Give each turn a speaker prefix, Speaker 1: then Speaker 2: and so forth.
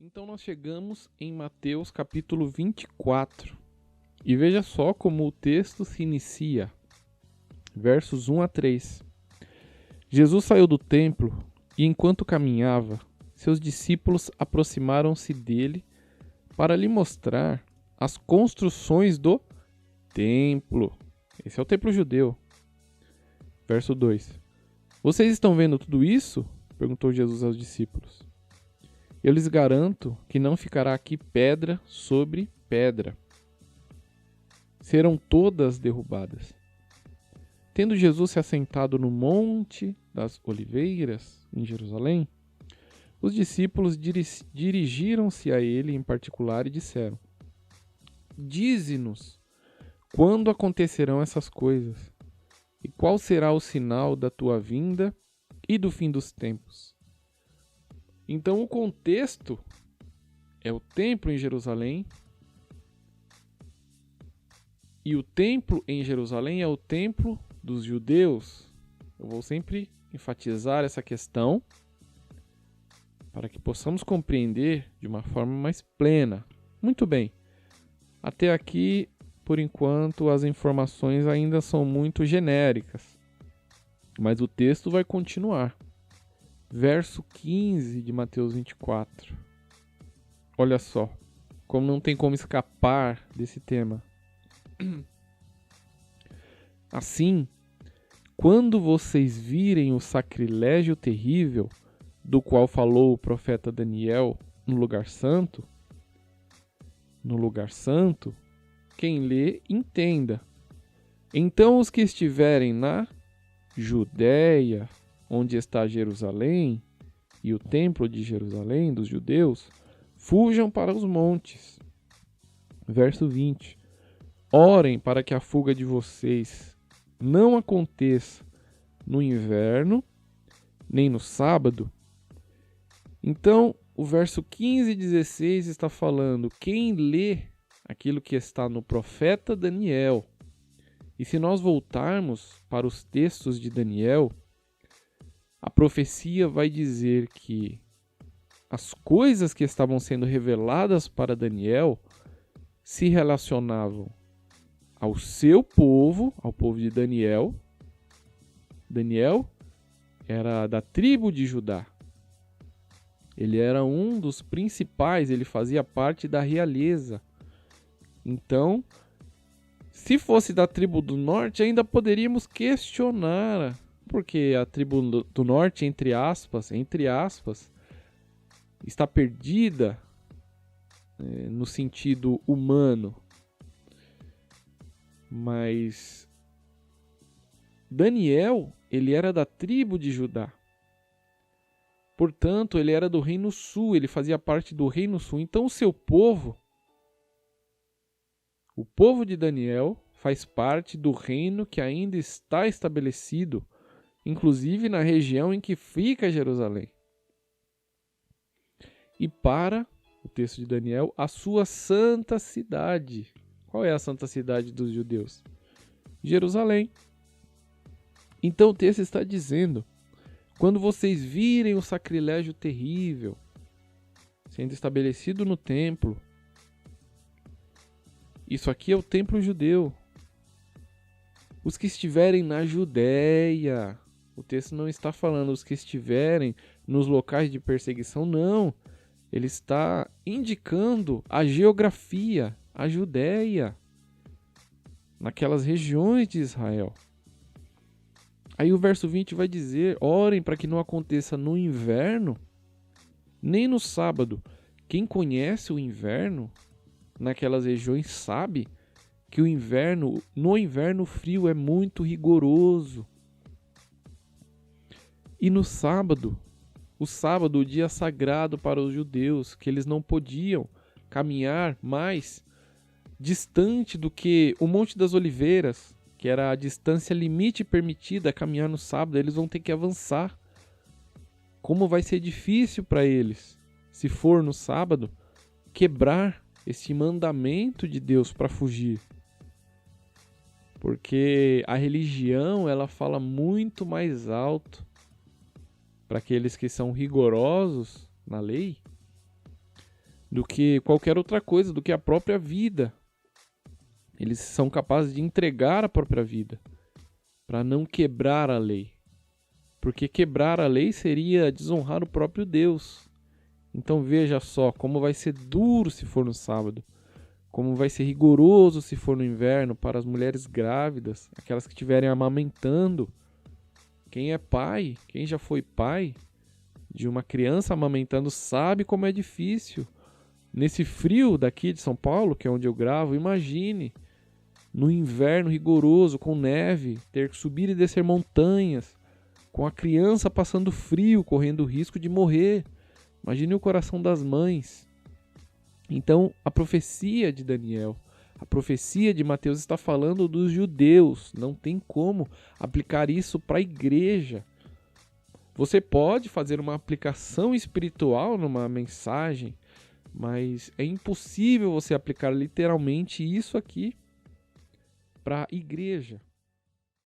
Speaker 1: Então nós chegamos em Mateus capítulo 24 e veja só como o texto se inicia, versos 1 a 3. Jesus saiu do templo e enquanto caminhava, seus discípulos aproximaram-se dele para lhe mostrar as construções do templo. Esse é o templo judeu. Verso 2. Vocês estão vendo tudo isso? Perguntou Jesus aos discípulos. Eu lhes garanto que não ficará aqui pedra sobre pedra. Serão todas derrubadas. Tendo Jesus se assentado no Monte das Oliveiras, em Jerusalém, os discípulos dirigiram-se a ele em particular e disseram: Dize-nos quando acontecerão essas coisas, e qual será o sinal da tua vinda e do fim dos tempos? Então o contexto é o templo em Jerusalém, e o templo em Jerusalém é o templo dos judeus. Eu vou sempre enfatizar essa questão para que possamos compreender de uma forma mais plena. Muito bem, até aqui, por enquanto, as informações ainda são muito genéricas, mas o texto vai continuar. Verso 15 de Mateus 24. Olha só, como não tem como escapar desse tema. Assim, quando vocês virem o sacrilégio terrível do qual falou o profeta Daniel no lugar santo, quem lê, entenda. Então os que estiverem na Judéia, onde está Jerusalém, e o templo de Jerusalém dos judeus, fujam para os montes. Verso 20. Orem para que a fuga de vocês não aconteça no inverno, nem no sábado. Então, o verso 15 e 16 está falando, quem lê aquilo que está no profeta Daniel, e se nós voltarmos para os textos de Daniel, a profecia vai dizer que as coisas que estavam sendo reveladas para Daniel se relacionavam ao seu povo, ao povo de Daniel. Daniel era da tribo de Judá. Ele era um dos principais, ele fazia parte da realeza. Então, se fosse da tribo do norte, ainda poderíamos questionar, porque a tribo do norte, entre aspas, está perdida no sentido humano. Mas Daniel, ele era da tribo de Judá. Portanto, ele era do Reino Sul, ele fazia parte do Reino Sul. Então, o seu povo, o povo de Daniel, faz parte do reino que ainda está estabelecido, inclusive na região em que fica Jerusalém. E para o texto de Daniel, a sua santa cidade. Qual é a santa cidade dos judeus? Jerusalém. Então o texto está dizendo, quando vocês virem o sacrilégio terrível sendo estabelecido no templo, isso aqui é o templo judeu. Os que estiverem na Judéia, o texto não está falando os que estiverem nos locais de perseguição, não. Ele está indicando a geografia, a Judéia, naquelas regiões de Israel. Aí o verso 20 vai dizer, orem para que não aconteça no inverno, nem no sábado. Quem conhece o inverno naquelas regiões sabe que no inverno o frio é muito rigoroso. E no sábado, o dia sagrado para os judeus, que eles não podiam caminhar mais distante do que o Monte das Oliveiras, que era a distância limite permitida a caminhar no sábado, eles vão ter que avançar. Como vai ser difícil para eles, se for no sábado, quebrar esse mandamento de Deus para fugir. Porque a religião, ela fala muito mais alto para aqueles que são rigorosos na lei do que qualquer outra coisa, do que a própria vida. Eles são capazes de entregar a própria vida para não quebrar a lei. Porque quebrar a lei seria desonrar o próprio Deus. Então veja só como vai ser duro se for no sábado, como vai ser rigoroso se for no inverno para as mulheres grávidas, aquelas que estiverem amamentando. Quem é pai, quem já foi pai de uma criança amamentando sabe como é difícil. Nesse frio daqui de São Paulo, que é onde eu gravo, imagine, no inverno rigoroso, com neve, ter que subir e descer montanhas, com a criança passando frio, correndo o risco de morrer. Imagine o coração das mães. Então, a profecia de Daniel, a profecia de Mateus está falando dos judeus. Não tem como aplicar isso para a igreja. Você pode fazer uma aplicação espiritual numa mensagem, mas é impossível você aplicar literalmente isso aqui para a igreja.